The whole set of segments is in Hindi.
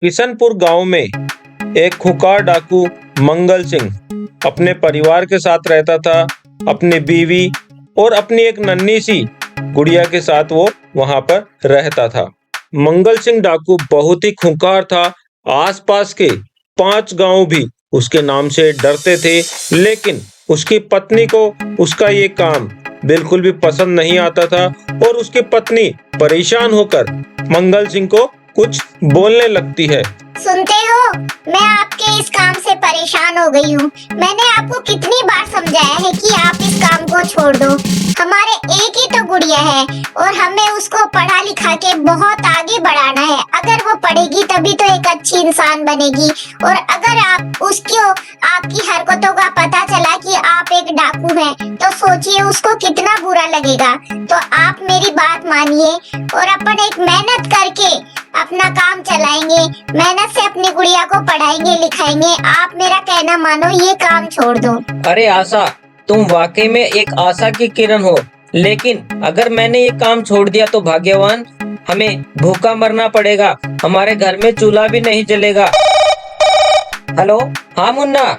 किशनपुर गांव में एक खुंखार डाकू मंगल सिंह अपने परिवार के साथ रहता था। अपनी बीवी और अपनी एक नन्ही सी गुड़िया के साथ वो वहां पर रहता था। मंगल सिंह डाकू बहुत ही खुंखार था। आसपास के 5 गांव भी उसके नाम से डरते थे, लेकिन उसकी पत्नी को उसका ये काम बिल्कुल भी पसंद नहीं आता था और उसकी पत्नी परेशान होकर मंगल सिंह को कुछ बोलने लगती है। सुनते हो, मैं आपके इस काम से परेशान हो गई हूँ। मैंने आपको कितनी बार समझाया है कि आप इस काम को छोड़ दो। हमारे एक ही तो गुड़िया है और हमें उसको पढ़ा लिखा के बहुत आगे बढ़ाना है। अगर वो पढ़ेगी तभी तो एक अच्छी इंसान बनेगी। और अगर आप उसको आपकी हरकतों का पता चला कि आप एक डाकू हैं, तो सोचिए उसको कितना बुरा लगेगा। तो आप मेरी बात मानिए और अपन एक मेहनत करके अपना काम चलाएंगे, मेहनत से अपनी गुड़िया को पढ़ाएंगे लिखाएंगे। आप मेरा कहना मानो, ये काम छोड़ दो। अरे आशा, तुम वाकई में एक आशा की किरण हो, लेकिन अगर मैंने ये काम छोड़ दिया तो भाग्यवान, हमें भूखा मरना पड़ेगा। हमारे घर में चूल्हा भी नहीं जलेगा। हेलो, हाँ मुन्ना,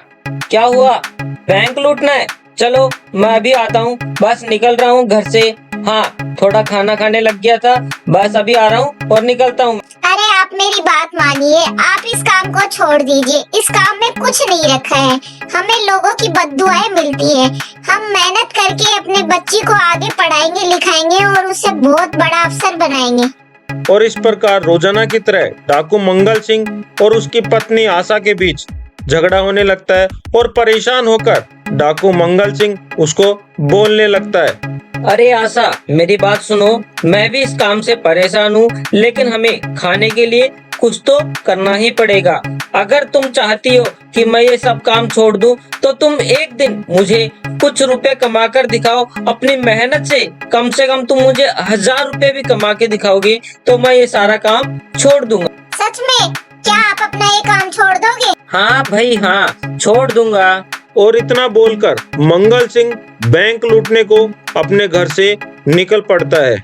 क्या हुआ? बैंक लूटना है? चलो मैं अभी आता हूँ, बस निकल रहा हूँ घर से। हाँ, थोड़ा खाना खाने लग गया था, बस अभी आ रहा हूँ और निकलता हूँ। अरे आप मेरी बात मानिए, आप इस काम को छोड़ दीजिए। इस काम में कुछ नहीं रखा है। हमें लोगों की बद्दुआएं मिलती है। हम मेहनत करके अपने बच्ची को आगे पढ़ाएंगे लिखाएंगे और उसे बहुत बड़ा अफसर बनाएंगे। और इस प्रकार रोजाना की तरह डाकू मंगल सिंह और उसकी पत्नी आशा के बीच झगड़ा होने लगता है और परेशान होकर डाकू मंगल सिंह उसको बोलने लगता है। अरे आशा, मेरी बात सुनो, मैं भी इस काम से परेशान हूँ, लेकिन हमें खाने के लिए कुछ तो करना ही पड़ेगा। अगर तुम चाहती हो कि मैं ये सब काम छोड़ दूँ, तो तुम एक दिन मुझे कुछ रुपए कमा कर दिखाओ अपनी मेहनत से कम तुम मुझे 1000 रुपए भी कमा के दिखाओगे तो मैं ये सारा काम छोड़ दूंगा। सच में? क्या आप अपना ये काम छोड़ दोगे? हाँ भाई हाँ, छोड़ दूंगा। और इतना बोलकर मंगल सिंह बैंक लूटने को अपने घर से निकल पड़ता है।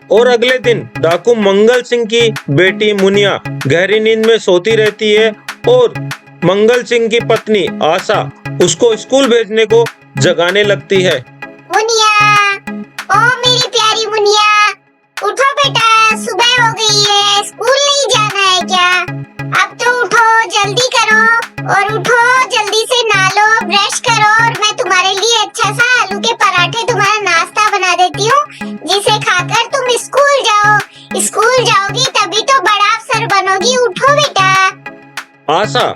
और अगले दिन डाकू मंगल सिंह की बेटी मुनिया गहरी नींद में सोती रहती है और मंगल सिंह की पत्नी आशा उसको स्कूल भेजने को जगाने लगती है। मुनिया, ओ मेरी प्यारी मुनिया, उठो बेटा, सुबह हो गई है, स्कूल नहीं जाना है क्या? अब तो उठो, जल्दी करो और उठो, जल्दी से नहा लो, ब्रश करो और मैं तुम्हारे लिए अच्छा सा आलू के पराठे तुम्हारा नाश्ता बना देती हूँ, जिसे खाकर तुम स्कूल जाओ। स्कूल जाओगी तभी तो बड़ा अफसर बनोगी। उठो बेटा। आशा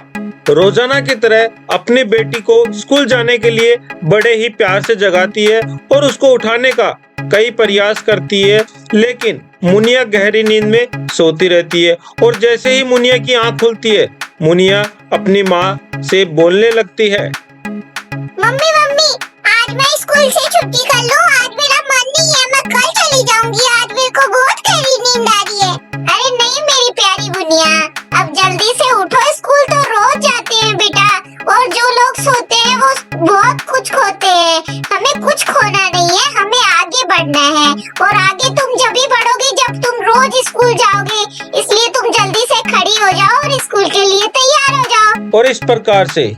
रोजाना की तरह अपनी बेटी को स्कूल जाने के लिए बड़े ही प्यार से जगाती है और उसको उठाने का कई प्रयास करती है, लेकिन मुनिया गहरी नींद में सोती रहती है। और जैसे ही मुनिया की आंख खुलती है, मुनिया अपनी माँ से बोलने लगती है। मम्मी मम्मी, आज मैं स्कूल से छुट्टी कर लूं? आज मेरा मन नहीं है, मैं कल चली जाऊंगी। आज मेरे को बहुत गहरी नींद आ रही है। अरे नहीं मेरी प्यारी मुनिया, अब जल्दी से उठो, स्कूल तो रोज जाते हैं बेटा, और जो लोग सोते हैं वो बहुत कुछ खोते हैं। हमें कुछ खोना नहीं है, हमें आगे बढ़ना है। और आगे तुम जब भी बढ़ोगे जब तुम रोज स्कूल जाओगे, इसलिए तुम जल्दी से खड़ी हो जाओ और स्कूल के लिए तैयार हो जाओ। और इस प्रकार से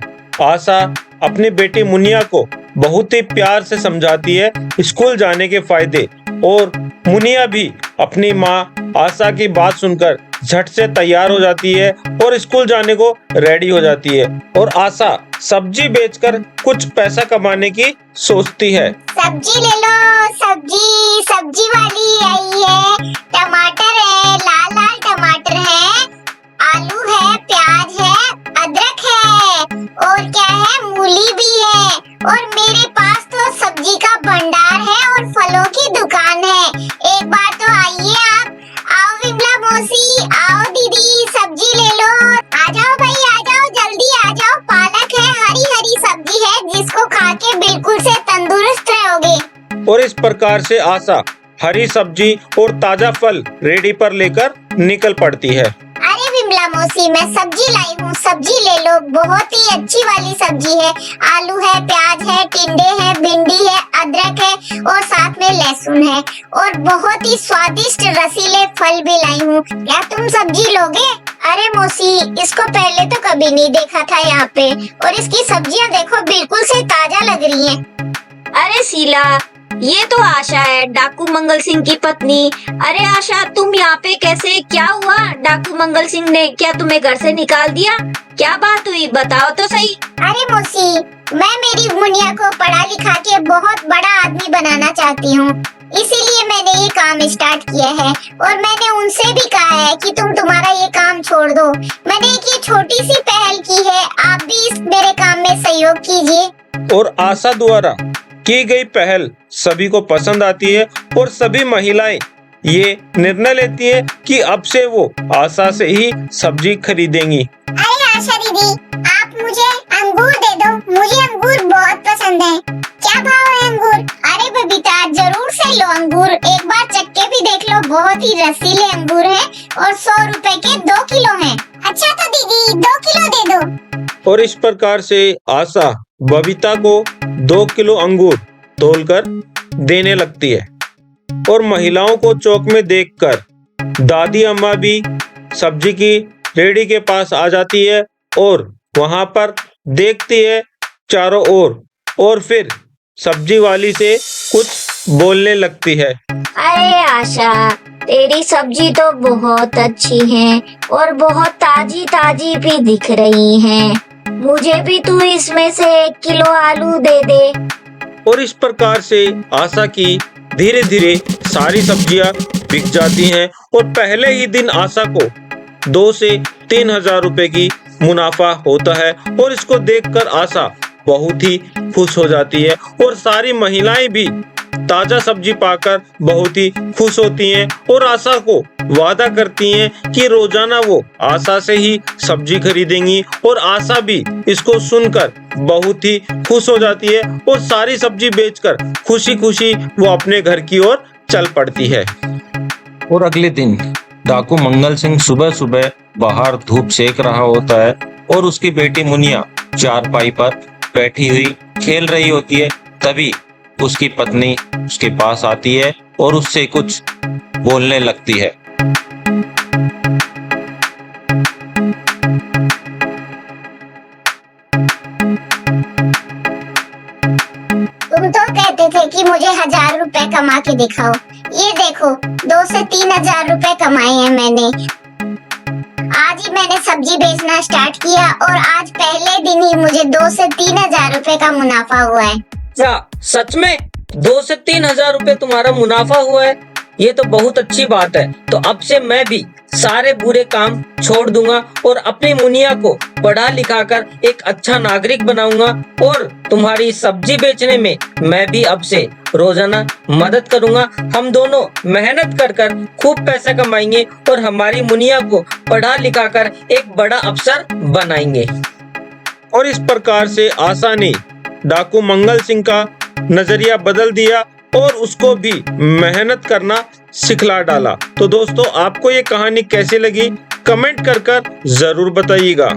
आशा अपनी बेटी मुनिया को बहुत ही प्यार से समझाती है स्कूल जाने के फायदे। और मुनिया भी अपनी माँ आशा की बात सुनकर झट से तैयार हो जाती है और स्कूल जाने को रेडी हो जाती है। और आशा सब्जी बेचकर कुछ पैसा कमाने की सोचती है। सब्जी ले लो, सब्जी, सब्जी वाली आई है। टमाटर है, लाल लाल टमाटर है, आलू है, प्याज है, अदरक है और क्या है, मूली भी है। और मेरे पास तो सब्जी का भंडार है और फलों की दुकान है। एक बार तो आइए आप। आओ विमला मौसी, आओ दीदी, सब्जी ले लो। आ जाओ भाई, आ जाओ, जल्दी आ जाओ। पालक है, हरी हरी सब्जी है, जिसको खा के बिल्कुल से तंदुरुस्त रहोगे। और इस प्रकार से आशा हरी सब्जी और ताजा फल रेडी पर लेकर निकल पड़ती है। अरे विमला मौसी, मैं सब्जी लाई हूँ, सब्जी ले लो। बहुत ही अच्छी वाली सब्जी है। आलू है, प्याज है, टिंडे है, भिंडी है, अदरक है और साथ में लहसुन है और बहुत ही स्वादिष्ट रसीले फल भी लाई हूँ। क्या तुम सब्जी लोगे? अरे मौसी, इसको पहले तो कभी नहीं देखा था यहाँ पे और इसकी सब्जियाँ देखो बिल्कुल से ताजा लग रही हैं। अरे शीला, ये तो आशा है, डाकू मंगल सिंह की पत्नी। अरे आशा, तुम यहाँ पे कैसे? क्या हुआ? डाकू मंगल सिंह ने क्या तुम्हें घर से निकाल दिया? क्या बात हुई, बताओ तो सही। अरे मौसी, मैं मेरी मुनिया को पढ़ा लिखा के बहुत बड़ा आदमी बनाना चाहती हूँ, इसीलिए मैंने ये काम स्टार्ट किया है और मैंने उनसे भी कहा है कि तुम तुम्हारा ये काम छोड़ दो। मैंने एक ये छोटी सी पहल की है, आप भी इस मेरे काम में सहयोग कीजिए। और आशा द्वारा की गई पहल सभी को पसंद आती है और सभी महिलाएं ये निर्णय लेती है कि अब से वो आशा से ही सब्जी खरीदेंगी। अरे आशा दीदी, आप मुझे अंगूर दे दो, मुझे अंगूर बहुत पसंद है। क्या भाव है अंगूर? अरे बबीता, जरूर से लो अंगूर, एक बार चख के भी देख लो। बहुत ही रसीले अंगूर हैं और 100 रुपए के 2 किलो हैं। अच्छा तो दीदी 2 किलो दे दो। और इस प्रकार से आशा बबीता को 2 किलो अंगूर तोलकर देने लगती है और महिलाओं को चौक में देखकर दादी अम्मा भी सब्जी की रेडी के पास आ जाती है और वहां पर देखती है चारों ओर और फिर सब्जी वाली से कुछ बोलने लगती है। अरे आशा, तेरी सब्जी तो बहुत अच्छी है और बहुत ताजी ताजी भी दिख रही है। मुझे भी तू इसमें से 1 किलो आलू दे दे। और इस प्रकार से आशा की धीरे धीरे सारी सब्जियां बिक जाती हैं और पहले ही दिन आशा को 2 से 3 हजार रुपए की मुनाफा होता है और इसको देखकर आशा बहुत ही खुश हो जाती है और सारी महिलाएं भी ताजा सब्जी पाकर बहुत ही खुश होती हैं और आशा को वादा करती हैं कि रोजाना वो आशा से ही सब्जी खरीदेंगी और आशा भी इसको सुनकर बहुत ही खुश हो जाती है और सारी सब्जी बेचकर खुशी खुशी वो अपने घर की ओर चल पड़ती है। और अगले दिन डाकू मंगल सिंह सुबह सुबह बाहर धूप सेक रहा होता है और उसकी बेटी मुनिया चारपाई पर बैठी हुई खेल रही होती है। तभी उसकी पत्नी उसके पास आती है और उससे कुछ बोलने लगती है। तुम तो कहते थे कि मुझे 1000 रुपए कमा के दिखाओ। ये देखो 2 से 3 हजार रुपए कमाए हैं मैंने। आज ही मैंने सब्जी बेचना स्टार्ट किया और आज पहले दिन ही मुझे 2 से 3 हजार रुपए का मुनाफा हुआ है। क्या सच में 2 से 3 हजार रुपए तुम्हारा मुनाफा हुआ है? ये तो बहुत अच्छी बात है। तो अब से मैं भी सारे बुरे काम छोड़ दूंगा और अपनी मुनिया को पढ़ा लिखा कर एक अच्छा नागरिक बनाऊंगा और तुम्हारी सब्जी बेचने में मैं भी अब से रोजाना मदद करूंगा। हम दोनों मेहनत कर कर खूब पैसा कमाएंगे और हमारी मुनिया को पढ़ा लिखा कर एक बड़ा अफसर बनाएंगे। और इस प्रकार से आशा ने डाकू मंगल सिंह का नजरिया बदल दिया और उसको भी मेहनत करना सिखला डाला। तो दोस्तों, आपको ये कहानी कैसी लगी कमेंट कर जरूर बताइएगा।